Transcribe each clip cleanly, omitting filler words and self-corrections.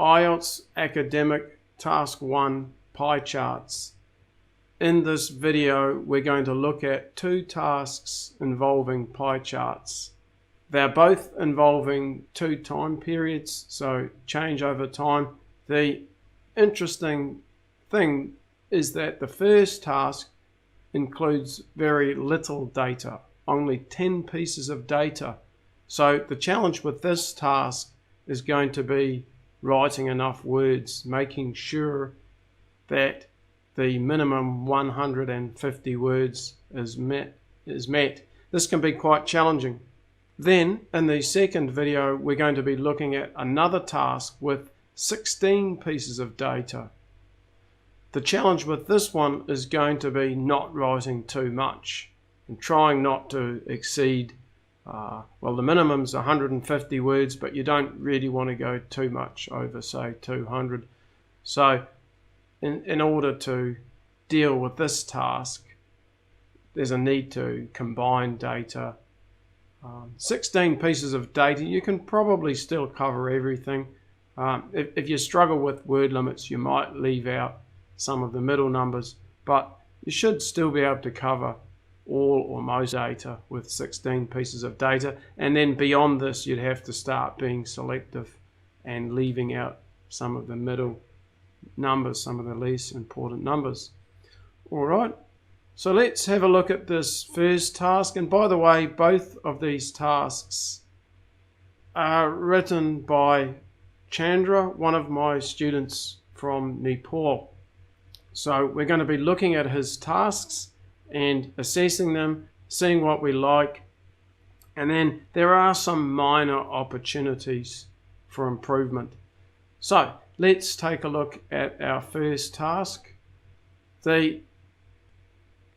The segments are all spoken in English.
IELTS Academic Task 1 pie charts. In this video, we're going to look at two tasks involving pie charts. They're both involving two time periods, so change over time. The interesting thing is that the first task includes very little data, only 10 pieces of data. So the challenge with this task is going to be writing enough words, making sure that the minimum 150 words is met. This can be quite challenging. Then in the second video, we're going to be looking at another task with 16 pieces of data. The challenge with this one is going to be not writing too much and trying not to exceed, well, the minimum's 150 words, but you don't really want to go too much over, say, 200. So in order to deal with this task, there's a need to combine data. 16 pieces of data, you can probably still cover everything. If you struggle with word limits, you might leave out some of the middle numbers, but you should still be able to cover all or most data with 16 pieces of data. And then beyond this, you'd have to start being selective and leaving out some of the middle numbers, some of the less important numbers. All right, so let's have a look at this first task. And by the way, both of these tasks are written by Chandra, one of my students from Nepal. So we're going to be looking at his tasks and assessing them, seeing what we like, and then there are some minor opportunities for improvement. So let's take a look at our first task. The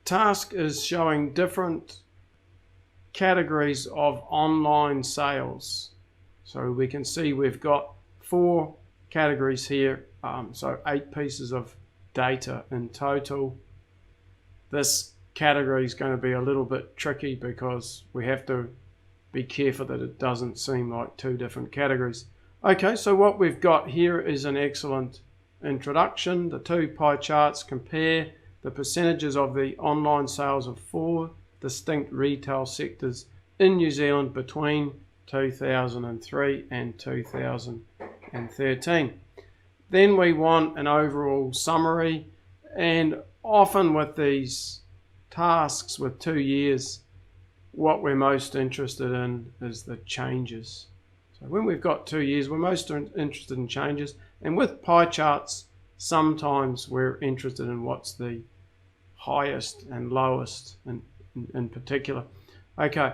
task is showing different categories of online sales. So we can see we've got 4 categories here, so 8 pieces of data in total. This category is going to be a little bit tricky because we have to be careful that it doesn't seem like 2 different categories. Okay, so what we've got here is an excellent introduction. The 2 pie charts compare the percentages of the online sales of 4 distinct retail sectors in New Zealand between 2003 and 2013. Then we want an overall summary, and often with these tasks with 2 years, what we're most interested in is the changes. So when we've got 2 years, we're most interested in changes, and with pie charts, sometimes we're interested in what's the highest and lowest in particular. Okay,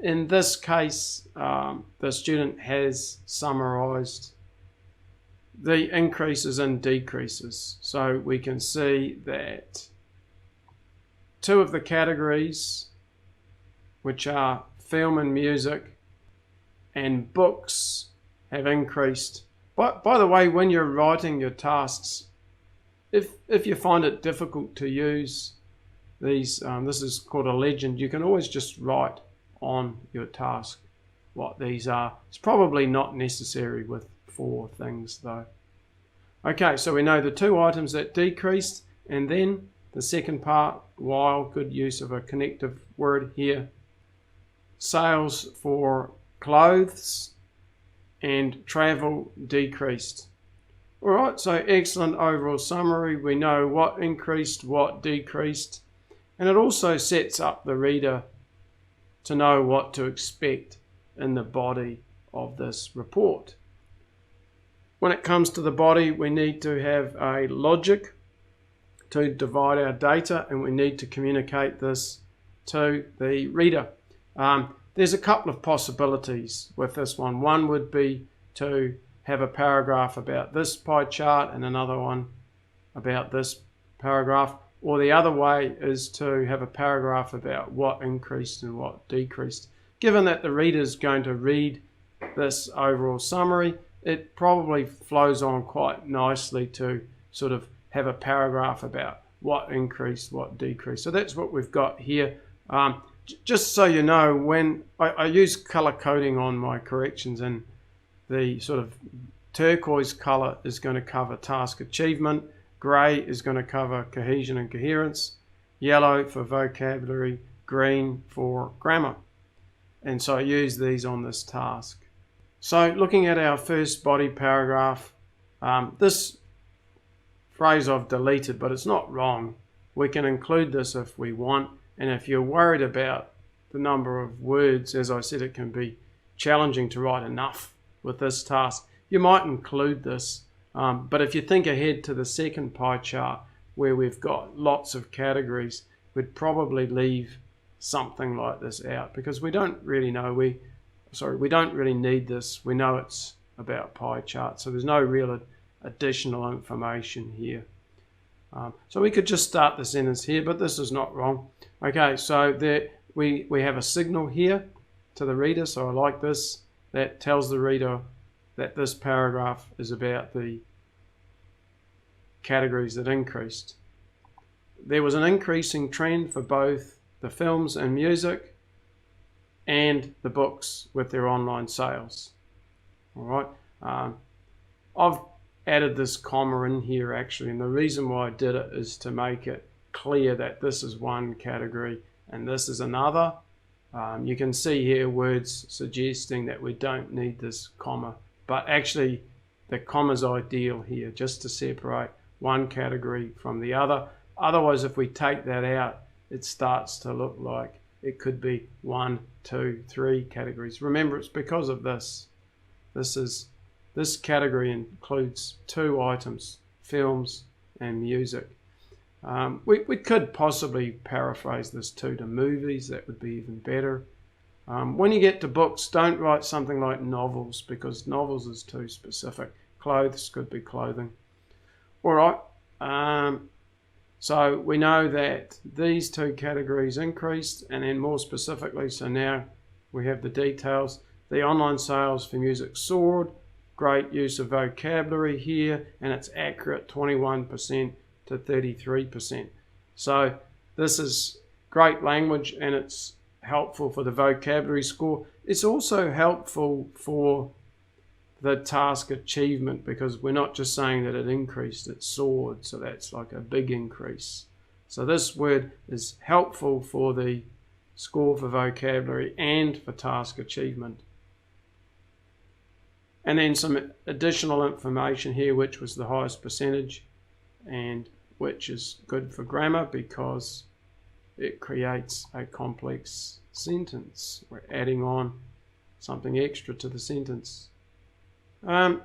in this case, the student has summarized the increases and decreases. So we can see that 2 of the categories, which are film and music and books, have increased. By the way, when you're writing your tasks, if you find it difficult to use these, this is called a legend, you can always just write on your task what these are. It's probably not necessary with 4 things though. Okay, so we know the 2 items that decreased, and then the second part, while, good use of a connective word here. Sales for clothes and travel decreased. All right, so excellent overall summary. We know what increased, what decreased, and it also sets up the reader to know what to expect in the body of this report. When it comes to the body, we need to have a logic to divide our data, and we need to communicate this to the reader. There's a couple of possibilities with this one. One would be to have a paragraph about this pie chart and another one about this paragraph, or the other way is to have a paragraph about what increased and what decreased. Given that the reader is going to read this overall summary, it probably flows on quite nicely to sort of have a paragraph about what increased, what decreased. So that's what we've got here. Just so you know, when I use color coding on my corrections, and the sort of turquoise color is going to cover task achievement, grey is going to cover cohesion and coherence, yellow for vocabulary, green for grammar. And so I use these on this task. So looking at our first body paragraph, this phrase I've deleted, but it's not wrong. We can include this if we want, and if you're worried about the number of words, as I said, it can be challenging to write enough with this task. You might include this, but if you think ahead to the second pie chart where we've got lots of categories, we'd probably leave something like this out because we don't really know, we don't really need this. We know it's about pie charts, so there's no real additional information here. So we could just start the sentence here, but this is not wrong. Okay, so there we have a signal here to the reader, so I like this. That tells the reader that this paragraph is about the categories that increased. There was an increasing trend for both the films and music and the books with their online sales. All right, I've added this comma in here actually, and the reason why I did it is to make it clear that this is one category and this is another. You can see here words suggesting that we don't need this comma, but actually the comma is ideal here just to separate one category from the other. Otherwise, if we take that out, it starts to look like it could be 1, 2, 3 categories. Remember, it's because of this. This category includes 2 items, films and music. We could possibly paraphrase this too to movies. That would be even better. When you get to books, don't write something like novels because novels is too specific. Clothes could be clothing. All right. So we know that these 2 categories increased, and then more specifically, so now we have the details. The online sales for music soared. Great use of vocabulary here, and it's accurate 21% to 33%. So this is great language, and it's helpful for the vocabulary score. It's also helpful for the task achievement because we're not just saying that it increased, it soared, so that's like a big increase. So this word is helpful for the score for vocabulary and for task achievement. And then some additional information here, which was the highest percentage and which is good for grammar because it creates a complex sentence. We're adding on something extra to the sentence. And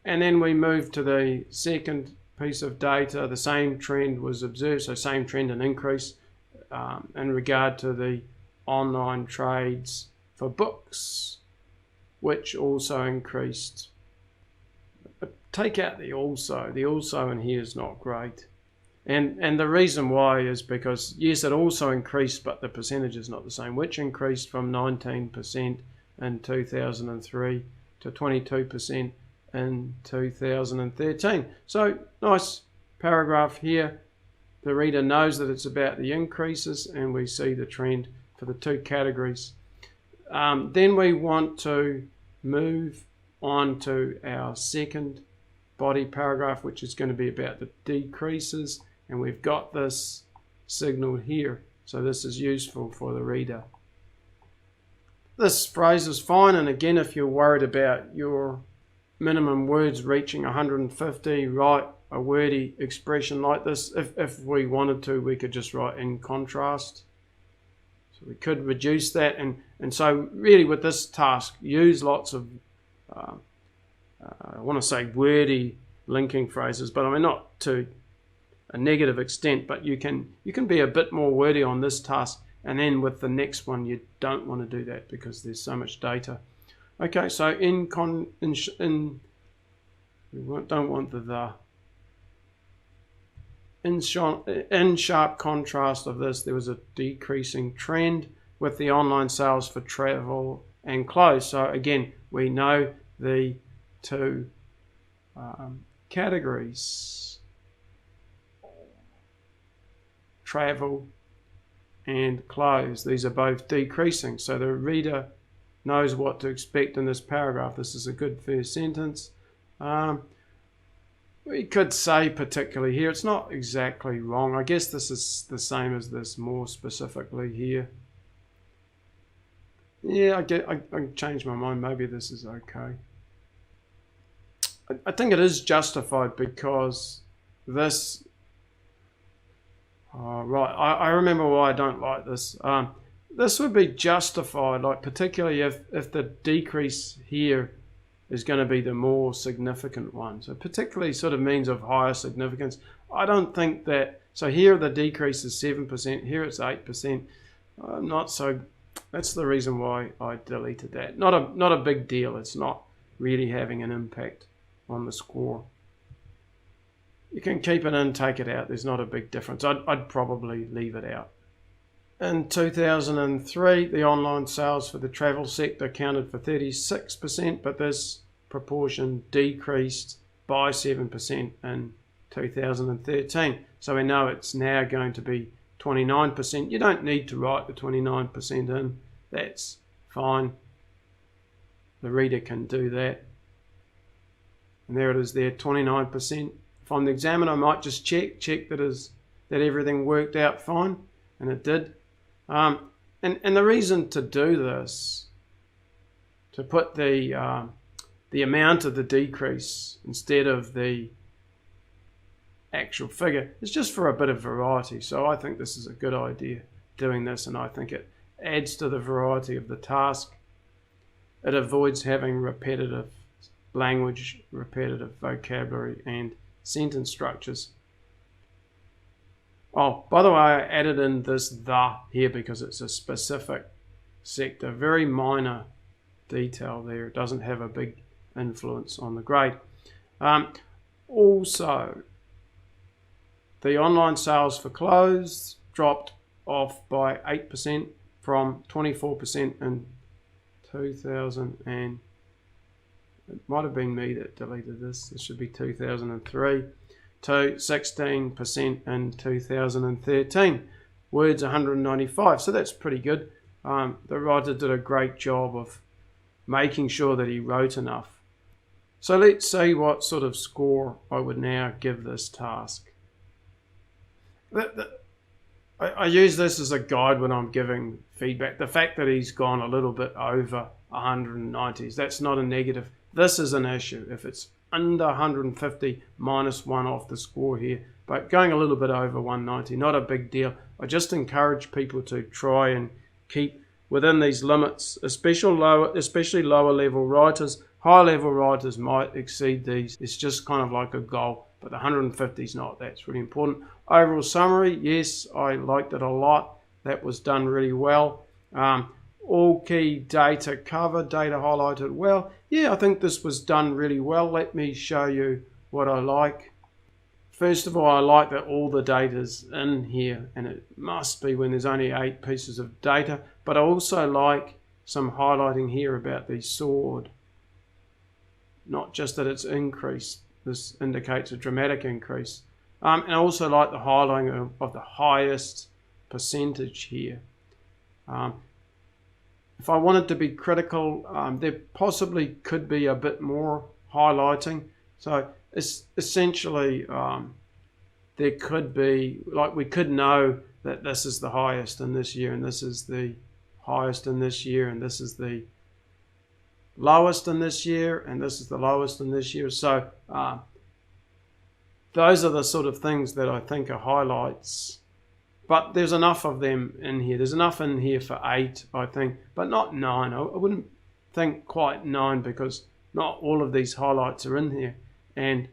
then we move to the second piece of data. The same trend was observed, so same trend and increase in regard to the online trades for books, which also increased. But take out the also. The also in here is not great. And the reason why is because, yes, it also increased, but the percentage is not the same, which increased from 19% in 2003 to 22% in 2013. So nice paragraph here. The reader knows that it's about the increases, and we see the trend for the 2 categories. Then we want to move on to our second body paragraph, which is going to be about the decreases, and we've got this signaled here, so this is useful for the reader. This phrase is fine, and again, if you're worried about your minimum words reaching 150, write a wordy expression like this. If we wanted to, we could just write in contrast. So we could reduce that, and so really with this task, use lots of, I want to say wordy linking phrases, but I mean not to a negative extent, but you can be a bit more wordy on this task, and then with the next one you don't want to do that because there's so much data. Okay, so we don't want the. In sharp contrast of this, there was a decreasing trend with the online sales for travel and clothes. So again, we know the 2 categories, travel and clothes. These are both decreasing. So the reader knows what to expect in this paragraph. This is a good first sentence. We could say particularly here, it's not exactly wrong. I guess this is the same as this more specifically here. Yeah, I changed my mind. Maybe this is okay. I think it is justified because this... Oh, right, I remember why I don't like this. This would be justified, like particularly if the decrease here is going to be the more significant one. So particularly sort of means of higher significance. I don't think that... So here the decrease is 7%, here it's 8%. Not so... That's the reason why I deleted that. Not a big deal. It's not really having an impact on the score. You can keep it in, take it out. There's not a big difference. I'd probably leave it out. In 2003, the online sales for the travel sector accounted for 36%, but this proportion decreased by 7% in 2013. So we know it's now going to be 29%. You don't need to write the 29% in. That's fine. The reader can do that. And there it is there, 29%. If I'm the examiner, I might just check that everything worked out fine, and it did. And the reason to do this, to put the amount of the decrease instead of the actual figure, is just for a bit of variety. So I think this is a good idea, doing this, and I think it adds to the variety of the task. It avoids having repetitive language, repetitive vocabulary, and sentence structures. Oh, by the way, I added in this "the" here because it's a specific sector, very minor detail there. It doesn't have a big influence on the grade. Also, the online sales for clothes dropped off by 8% from 24% in 2000 and it might have been me that deleted this. This should be 2003 to 16% in 2013. Words 195. So that's pretty good. The writer did a great job of making sure that he wrote enough. So let's see what sort of score I would now give this task. I use this as a guide when I'm giving feedback. The fact that he's gone a little bit over 190s, that's not a negative. This is an issue. If it's under 150, minus 1 off the score here. But going a little bit over 190, not a big deal. I just encourage people to try and keep within these limits, especially lower level writers. High level writers might exceed these. It's just kind of like a goal, but the 150 is not. That's really important. Overall summary, yes, I liked it a lot. That was done really well. All key data covered, data highlighted well. Yeah, I think this was done really well. Let me show you what I like. First of all, I like that all the data's in here, and it must be when there's only 8 pieces of data. But I also like some highlighting here about the sword. Not just that it's increased. This indicates a dramatic increase. And I also like the highlighting of the highest percentage here. If I wanted to be critical, there possibly could be a bit more highlighting. So it's essentially, there could be, like we could know that this is the highest in this year, and this is the highest in this year, and this is the lowest in this year, and this is the lowest in this year. So those are the sort of things that I think are highlights. But there's enough of them in here. There's enough in here for 8, I think, but not 9. I wouldn't think quite 9 because not all of these highlights are in here. And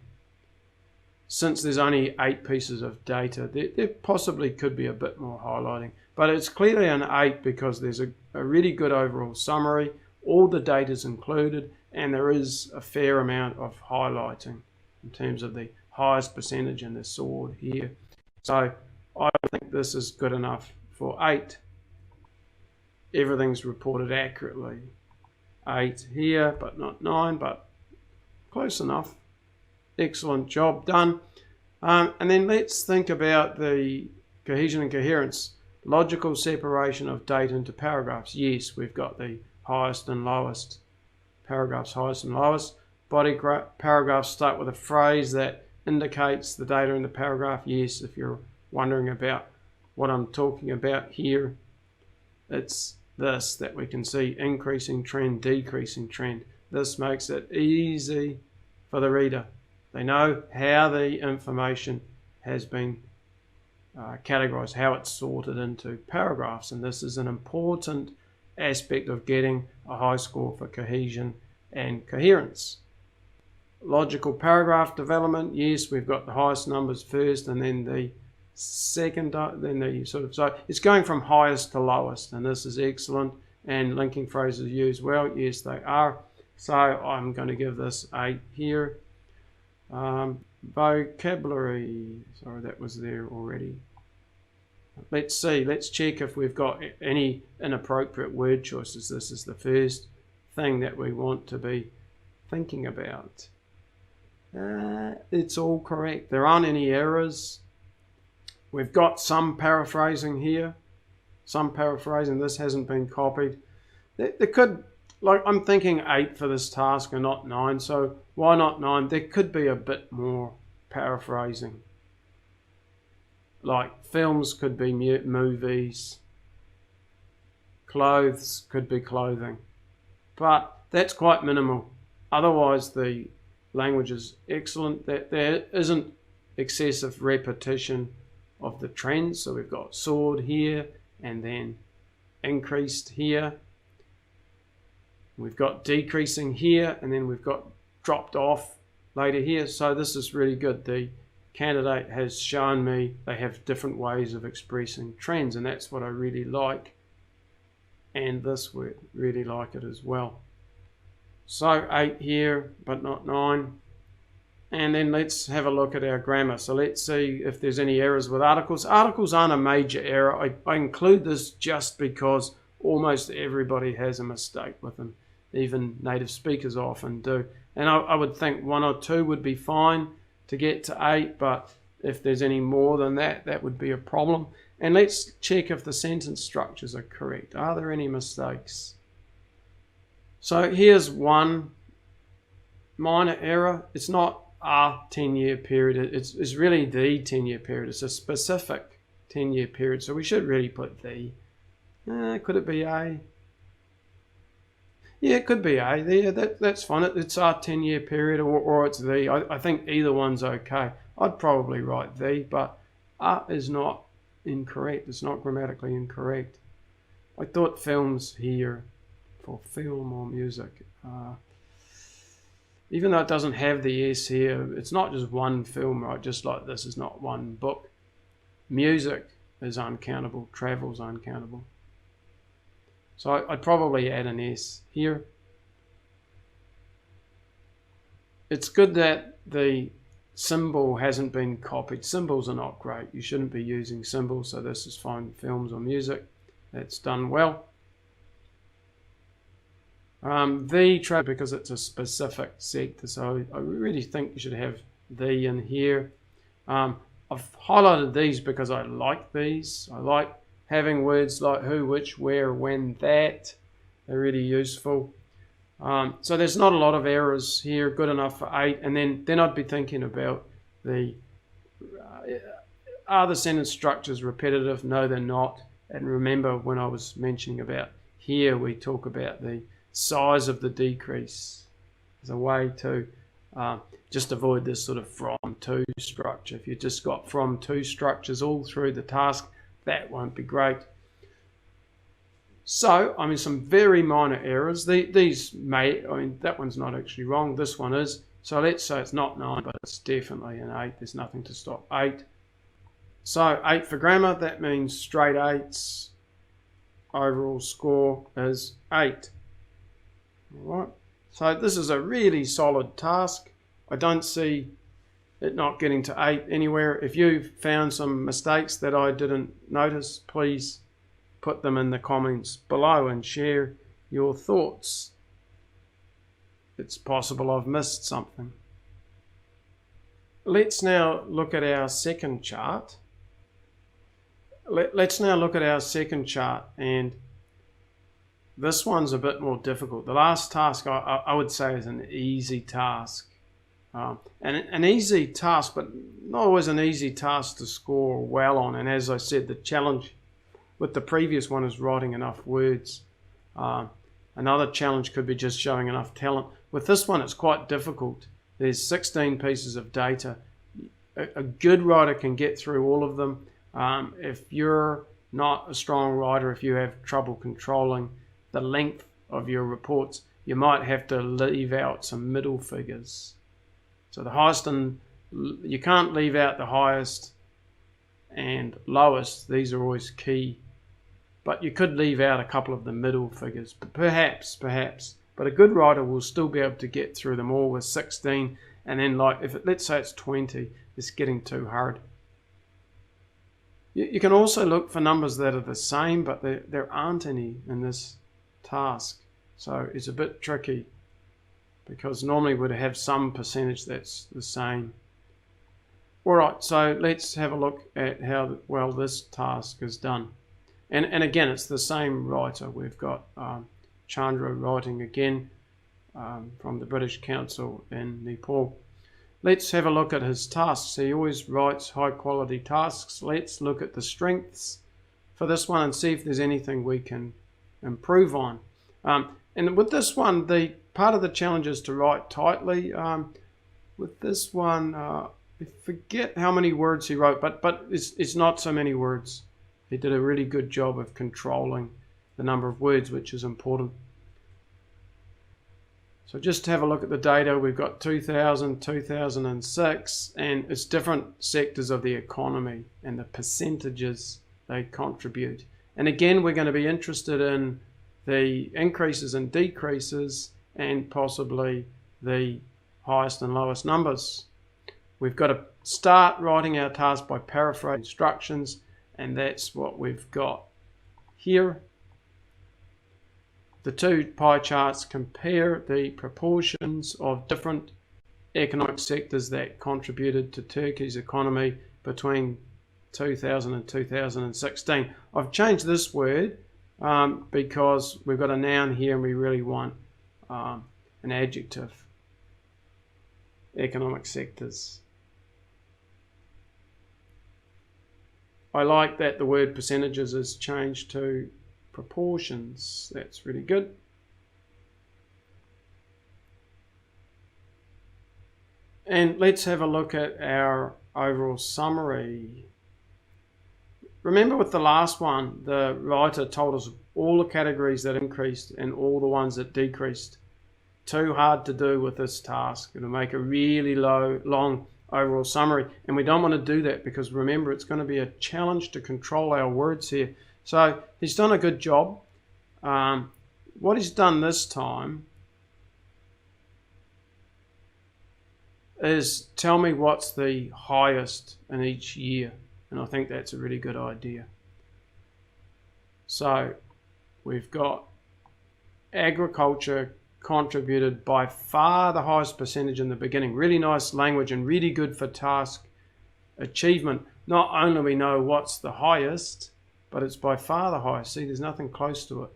since there's only 8 pieces of data, there possibly could be a bit more highlighting. But it's clearly an 8 because there's a really good overall summary. All the data is included, and there is a fair amount of highlighting in terms of the highest percentage in the sword here. So I think this is good enough for 8. Everything's reported accurately. 8 here, but not 9, but close enough. Excellent job done. And then let's think about the cohesion and coherence. Logical separation of data into paragraphs. Yes, we've got the highest and lowest. Paragraphs highest and lowest. Body paragraphs start with a phrase that indicates the data in the paragraph. Yes, if you're wondering about what I'm talking about here, it's this that we can see: increasing trend, decreasing trend. This makes it easy for the reader. They know how the information has been categorized, how it's sorted into paragraphs, and this is an important aspect of getting a high score for cohesion and coherence. Logical paragraph development, yes, we've got the highest numbers first and then the second, then the so it's going from highest to lowest, and this is excellent. And linking phrases used well, yes they are. So I'm going to give this 8 here. Vocabulary, sorry, that was there already. Let's see, let's check if we've got any inappropriate word choices. This is the first thing that we want to be thinking about. It's all correct. There aren't any errors. We've got some paraphrasing here. Some paraphrasing. This hasn't been copied. There could, like, I'm thinking 8 for this task and not 9. So why not 9? There could be a bit more paraphrasing. Like films could be movies. Clothes could be clothing. But that's quite minimal. Otherwise, the language is excellent. There isn't excessive repetition of the trends. So we've got soared here and then increased here. We've got decreasing here and then we've got dropped off later here. So this is really good. The candidate has shown me they have different ways of expressing trends, and that's what I really like. And this we really like it as well. So 8 here, but not 9. And then let's have a look at our grammar. So let's see if there's any errors with articles. Articles aren't a major error. I include this just because almost everybody has a mistake with them. Even native speakers often do. And I would think 1 or 2 would be fine to get to 8, but if there's any more than that, that would be a problem. And let's check if the sentence structures are correct. Are there any mistakes? So here's one minor error. It's not a 10-year period. It's really the 10-year period. It's a specific 10-year period. So we should really put the. Could it be a? Yeah, it could be a. Yeah, that's fine. It's our 10-year period, or it's the. I think either one's okay. I'd probably write the, but is not incorrect. It's not grammatically incorrect. I thought films here for film or music. Even though it doesn't have the S here, it's not just one film, right? Just like this is not one book. Music is uncountable. Travel's uncountable. So I'd probably add an S here. It's good that the symbol hasn't been copied. Symbols are not great. You shouldn't be using symbols, so this is fine. Films or music. That's done well. The travel, because it's a specific sector, so I really think you should have the in here. I've highlighted these because I like these. I like having words like who, which, where, when, that. They're really useful. So there's not a lot of errors here, good enough for 8. And then I'd be thinking about are the sentence structures repetitive? No, they're not. And remember when I was mentioning about here, we talk about the size of the decrease as a way to just avoid this sort of from to structure. If you just got from to structures all through the task, that won't be great. So, I mean, some very minor errors. These may, I mean, that one's not actually wrong. This one is. So let's say it's not 9, but it's definitely an 8. There's nothing to stop 8. So 8 for grammar, that means straight 8s. Overall score is 8. All right. So this is a really solid task. I don't see it not getting to 8 anywhere. If you've found some mistakes that I didn't notice, please put them in the comments below and share your thoughts. It's possible I've missed something. Let's now look at our second chart. Let's now look at our second chart, and This one's a bit more difficult. The last task I would say is an easy task. And an easy task, but not always an easy task to score well on. And as I said, the challenge with the previous one is writing enough words. Another challenge could be just showing enough talent. With this one, it's quite difficult. There's 16 pieces of data. A good writer can get through all of them. If you're not a strong writer, if you have trouble controlling the length of your reports, you might have to leave out some middle figures. So the highest, and you can't leave out the highest and lowest. These are always key. But you could leave out a couple of the middle figures, perhaps. But a good writer will still be able to get through them all with 16. And then, like, let's say it's 20, it's getting too hard. You can also look for numbers that are the same, but there aren't any in this task. So it's a bit tricky, because normally we'd have some percentage that's the same. All right, so let's have a look at how well this task is done. And again, it's the same writer. We've got Chandra writing again from the British Council in Nepal. Let's have a look at his tasks. He always writes high quality tasks. Let's look at the strengths for this one and see if there's anything we can improve on. And with this one, the part of the challenge is to write tightly. With this one, I forget how many words he wrote, but it's not so many words. He did a really good job of controlling the number of words, which is important. So just to have a look at the data, we've got 2000, 2006, and it's different sectors of the economy and the percentages they contribute. And again, we're going to be interested in the increases and decreases and possibly the highest and lowest numbers. We've got to start writing our task by paraphrasing instructions, and that's what we've got here. The two pie charts compare the proportions of different economic sectors that contributed to Turkey's economy between 2000 and 2016. I've changed this word because we've got a noun here and we really want an adjective. Economic sectors. I like that the word percentages is changed to proportions. That's really good. And let's have a look at our overall summary. Remember with the last one, the writer told us all the categories that increased and all the ones that decreased. Too hard to do with this task. It'll make a really long overall summary, and we don't want to do that because remember, it's going to be a challenge to control our words here. So he's done a good job. What he's done this time is tell me what's the highest in each year, and I think that's a really good idea. So we've got agriculture contributed by far the highest percentage in the beginning. Really nice language and really good for task achievement. Not only we know what's the highest, but it's by far the highest. See, there's nothing close to it.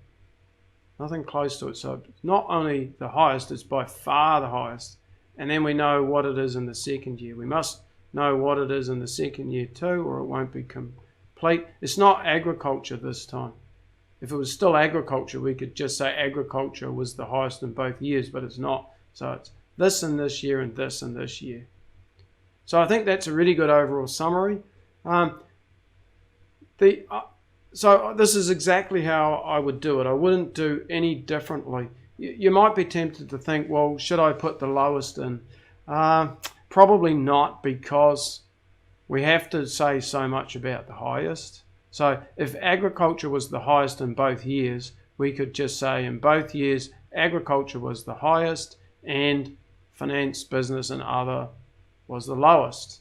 Nothing close to it. So it's not only the highest, it's by far the highest. And then we know what it is in the second year. We must know what it is in the second year too, or it won't be complete. It's not agriculture this time. If it was still agriculture, we could just say agriculture was the highest in both years, but it's not. So it's this and this year and this and this year. So I think that's a really good overall summary. So this is exactly how I would do it. I wouldn't do any differently. You might be tempted to think, well, should I put the lowest in? Probably not, because we have to say so much about the highest. So if agriculture was the highest in both years, we could just say in both years, agriculture was the highest and finance, business and other was the lowest.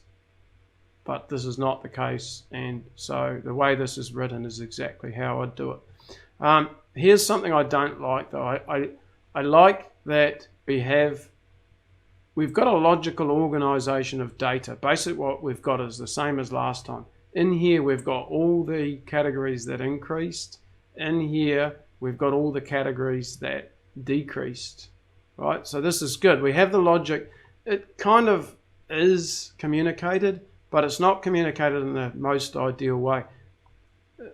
But this is not the case, and so the way this is written is exactly how I'd do it. Here's something I don't like though. I like that we've got a logical organization of data. Basically what we've got is the same as last time. In here we've got all the categories that increased. In here we've got all the categories that decreased, right? So this is good. We have the logic. It kind of is communicated, but it's not communicated in the most ideal way.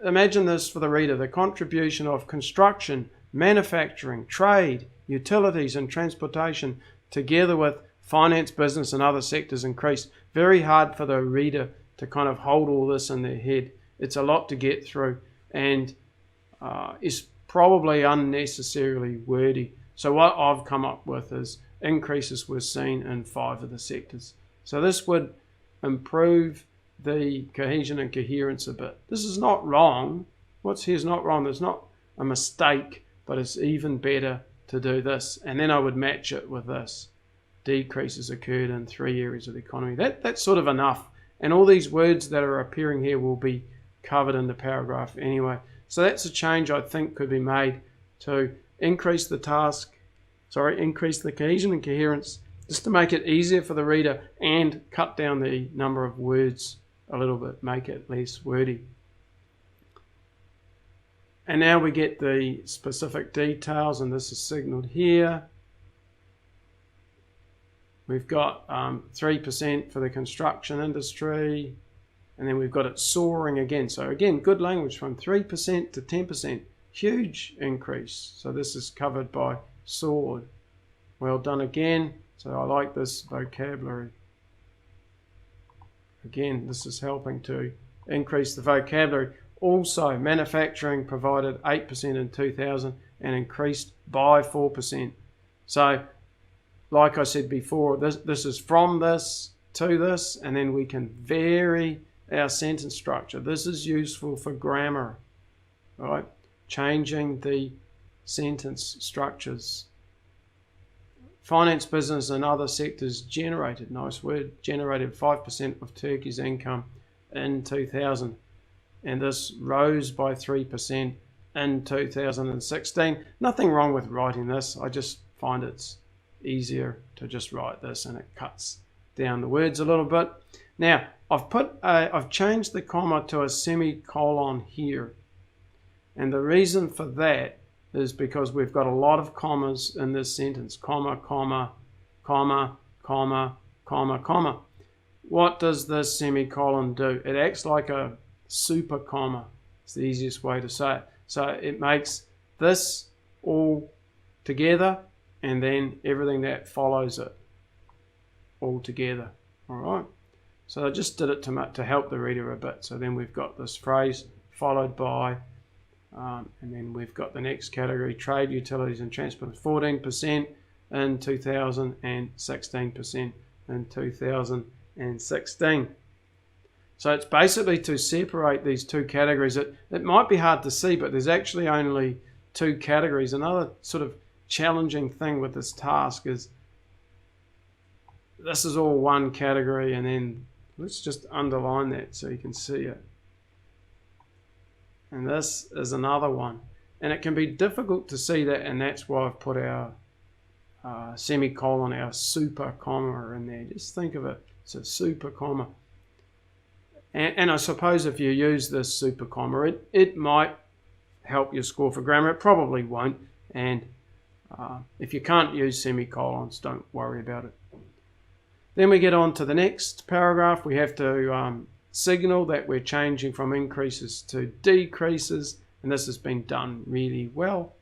Imagine this for the reader. The contribution of construction, manufacturing, trade, utilities and transportation, together with finance, business and other sectors increased. Very hard for the reader to kind of hold all this in their head. It's a lot to get through, and it's probably unnecessarily wordy. So what I've come up with is increases were seen in 5 of the sectors. So this would improve the cohesion and coherence a bit. This is not wrong. What's here is not wrong. There's not a mistake, but it's even better to do this. And then I would match it with this. Decreases occurred in 3 areas of the economy. That's sort of enough. And all these words that are appearing here will be covered in the paragraph anyway. So that's a change I think could be made to increase the cohesion and coherence, just to make it easier for the reader and cut down the number of words a little bit, make it less wordy. And now we get the specific details, and this is signaled here. We've got 3% for the construction industry, and then we've got it soaring again. So again, good language, from 3% to 10%, huge increase. So this is covered by soared. Well done again. So I like this vocabulary. Again, this is helping to increase the vocabulary. Also, manufacturing provided 8% in 2000 and increased by 4%. So, like I said before, this is from this to this, and then we can vary our sentence structure. This is useful for grammar, right? Changing the sentence structures. Finance, business and other sectors generated, nice word, generated 5% of Turkey's income in 2000. And this rose by 3% in 2016. Nothing wrong with writing this. I just find it's easier to just write this, and it cuts down the words a little bit. Now, I've changed the comma to a semicolon here. And the reason for that is because we've got a lot of commas in this sentence. Comma, comma, comma, comma, comma, comma. What does this semicolon do? It acts like a super comma. It's the easiest way to say it. So it makes this all together, and then everything that follows it all together. All right. So I just did it to help the reader a bit. So then we've got this phrase followed by, and then we've got the next category, trade, utilities and transport, 14% in 2000 and 16% in 2016. So it's basically to separate these two categories. It might be hard to see, but there's actually only two categories. Another sort of challenging thing with this task is this is all one category, and then let's just underline that so you can see it. And this is another one. And it can be difficult to see that, and that's why I've put our semicolon, our super comma in there. Just think of it. It's a super comma. And I suppose if you use this super comma, it might help your score for grammar. It probably won't. And if you can't use semicolons, don't worry about it. Then we get on to the next paragraph. We have to signal that we're changing from increases to decreases. And this has been done really well.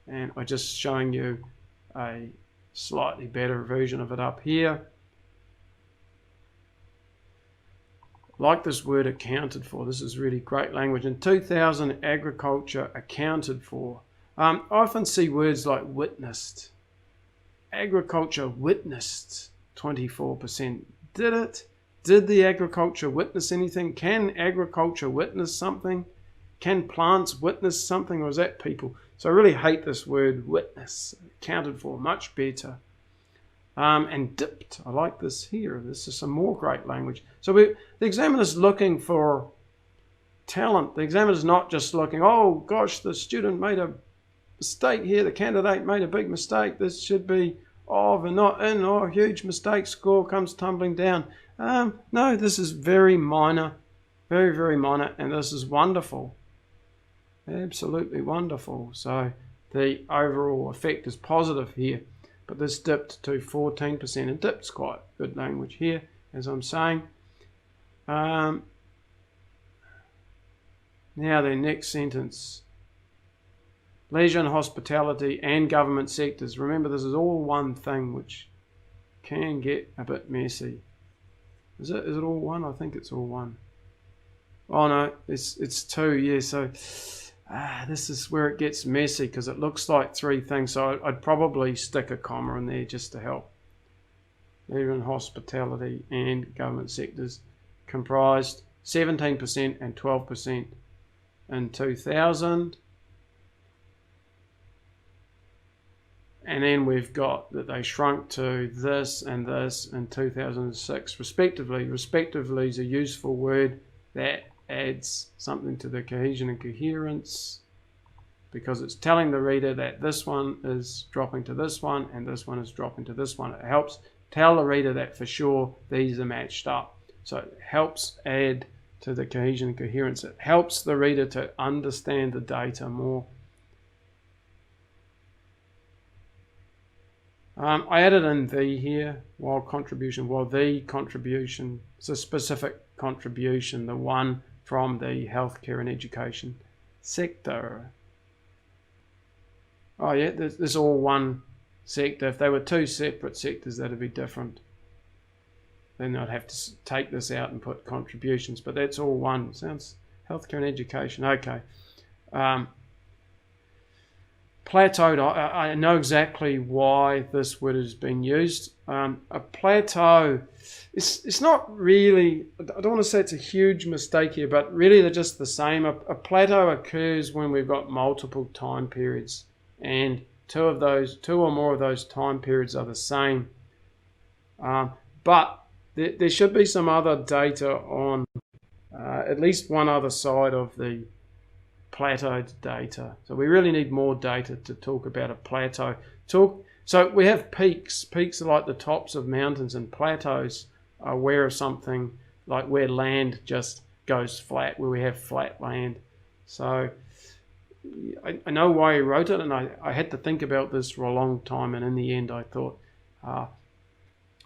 And I'm just showing you a slightly better version of it up here. Like this word accounted for. This is really great language. In 2000, agriculture accounted for. I often see words like witnessed. Agriculture witnessed 24%. Did it? Did the agriculture witness anything? Can agriculture witness something? Can plants witness something, or is that people? So I really hate this word witness. Accounted for, much better. And dipped. I like this here. This is some more great language. So the examiner's looking for talent. The examiner's not just looking, oh gosh, the student made a mistake here. The candidate made a big mistake. This should be of and not in. Oh, huge mistake. Score comes tumbling down. No, this is very minor. Very, very minor. And this is wonderful. Absolutely wonderful. So the overall effect is positive here, but this dipped to 14%, and dipp's quite good language here, as I'm saying. Now the next sentence. Leisure and hospitality and government sectors. Remember, this is all one thing, which can get a bit messy. Is it all one? I think it's all one. Oh no, it's two, yeah. So this is where it gets messy, because it looks like three things. So I'd probably stick a comma in there just to help. Leisure and hospitality and government sectors comprised 17% and 12% in 2000. And then we've got that they shrunk to this and this in 2006, respectively. Respectively is a useful word that adds something to the cohesion and coherence, because it's telling the reader that this one is dropping to this one and this one is dropping to this one. It helps tell the reader that for sure these are matched up. So it helps add to the cohesion and coherence. It helps the reader to understand the data more. I added in the here, while the contribution, it's a specific contribution, the one from the healthcare and education sector. Oh yeah, this is all one sector. If they were two separate sectors, that'd be different. Then I'd have to take this out and put contributions, but that's all one. Sounds healthcare and education. Okay. Plateaued, I know exactly why this word has been used. A plateau, it's not really, I don't want to say it's a huge mistake here, but really they're just the same. A plateau occurs when we've got multiple time periods, and two or more of those time periods are the same. But there should be some other data on at least one other side of the plateaued data. So we really need more data to talk about a plateau. So we have peaks. Peaks are like the tops of mountains, and plateaus are where something, like where land just goes flat, where we have flat land. So I know why he wrote it, and I had to think about this for a long time, and in the end I thought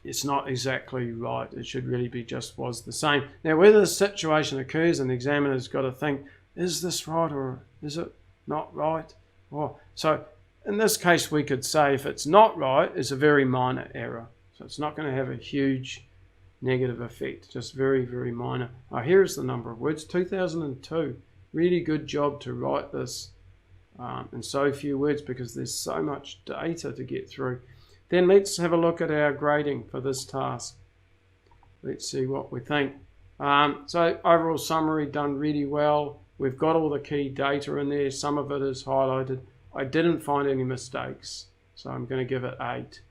it's not exactly right. It should really be just was the same. Now whether the situation occurs, and the examiner's got to think, is this right or is it not right? So in this case we could say if it's not right, it's a very minor error. So it's not going to have a huge negative effect, just very, very minor. Here's the number of words, 2002. Really good job to write this in so few words, because there's so much data to get through. Then let's have a look at our grading for this task. Let's see what we think. So overall summary, done really well. We've got all the key data in there. Some of it is highlighted. I didn't find any mistakes, so I'm going to give it 8.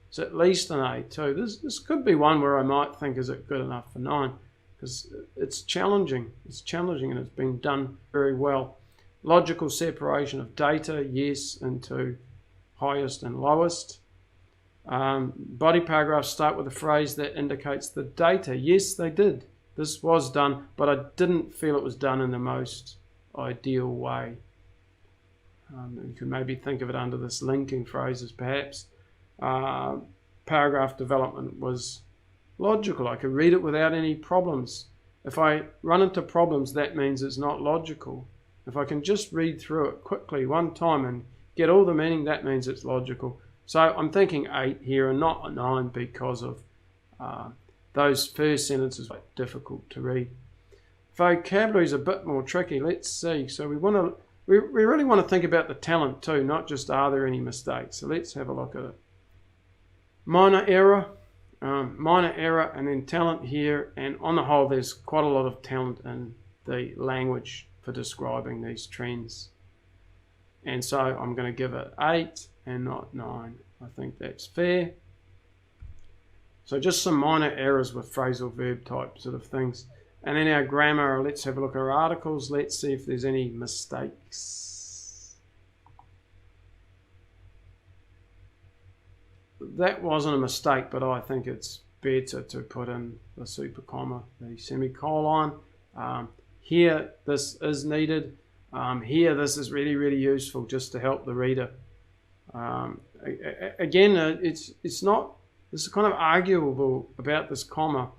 It's at least an 8 too. This could be one where I might think, is it good enough for 9? Because it's challenging. It's challenging, and it's been done very well. Logical separation of data, yes, into highest and lowest. Body paragraphs start with a phrase that indicates the data. Yes, they did. This was done, but I didn't feel it was done in the most ideal way. You could maybe think of it under this linking phrases, perhaps. Paragraph development was logical. I could read it without any problems. If I run into problems, that means it's not logical. If I can just read through it quickly one time and get all the meaning, that means it's logical. So I'm thinking 8 here and not a 9, because of those first sentences are difficult to read. Vocabulary is a bit more tricky. Let's see. So we really want to think about the talent too, not just are there any mistakes. So let's have a look at it. Minor error, and then talent here. And on the whole, there's quite a lot of talent in the language for describing these trends. And so I'm going to give it 8 and not 9. I think that's fair. So just some minor errors with phrasal verb type sort of things. And then our grammar, let's have a look at our articles. Let's see if there's any mistakes. That wasn't a mistake, but I think it's better to put in the super comma, the semicolon. Here, this is needed. Here, this is really, really useful just to help the reader. Again, it's not, it's kind of arguable about this comma.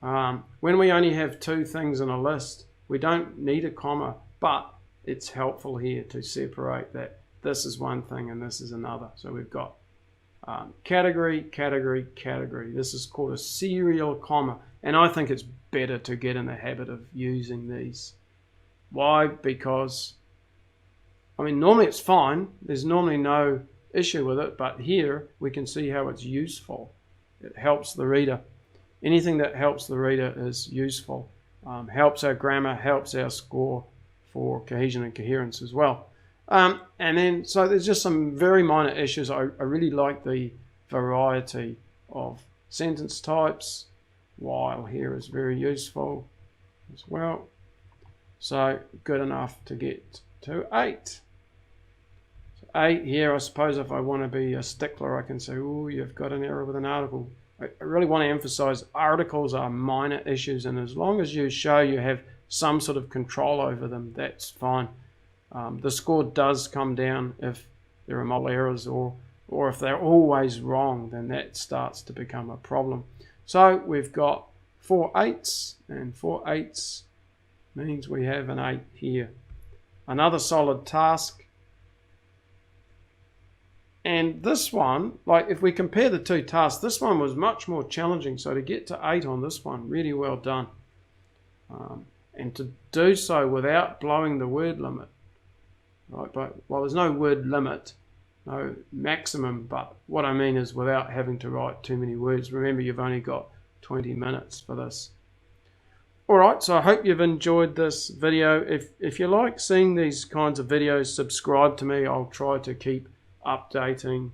When we only have two things in a list, we don't need a comma, but it's helpful here to separate that this is one thing and this is another. So we've got category, category, category. This is called a serial comma, and I think it's better to get in the habit of using these. Why? Because, I mean, normally it's fine. There's normally no issue with it, but here we can see how it's useful. It helps the reader. Anything that helps the reader is useful. Helps our grammar, helps our score for cohesion and coherence as well. And then, so there's just some very minor issues. I really like the variety of sentence types. While here is very useful as well. So good enough to get to 8. So 8 here, I suppose if I want to be a stickler, I can say, oh, you've got an error with an article. I really want to emphasize articles are minor issues, and as long as you show you have some sort of control over them, that's fine. The score does come down if there are multiple errors, or if they're always wrong, then that starts to become a problem. So we've got 4 8s, and 4 8s means we have an 8 here. Another solid task. And this one, like if we compare the two tasks, this one was much more challenging. So to get to 8 on this one, really well done. And to do so without blowing the word limit. Right? But, well, there's no word limit, no maximum, but what I mean is without having to write too many words. Remember, you've only got 20 minutes for this. Alright, so I hope you've enjoyed this video. If you like seeing these kinds of videos, subscribe to me. I'll try to keep updating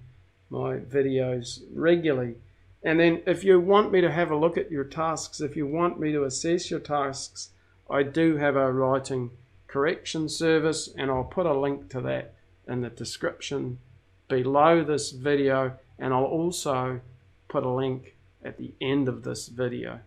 my videos regularly. And then if you want me to have a look at your tasks, if you want me to assess your tasks, I do have a writing correction service, and I'll put a link to that in the description below this video, and I'll also put a link at the end of this video.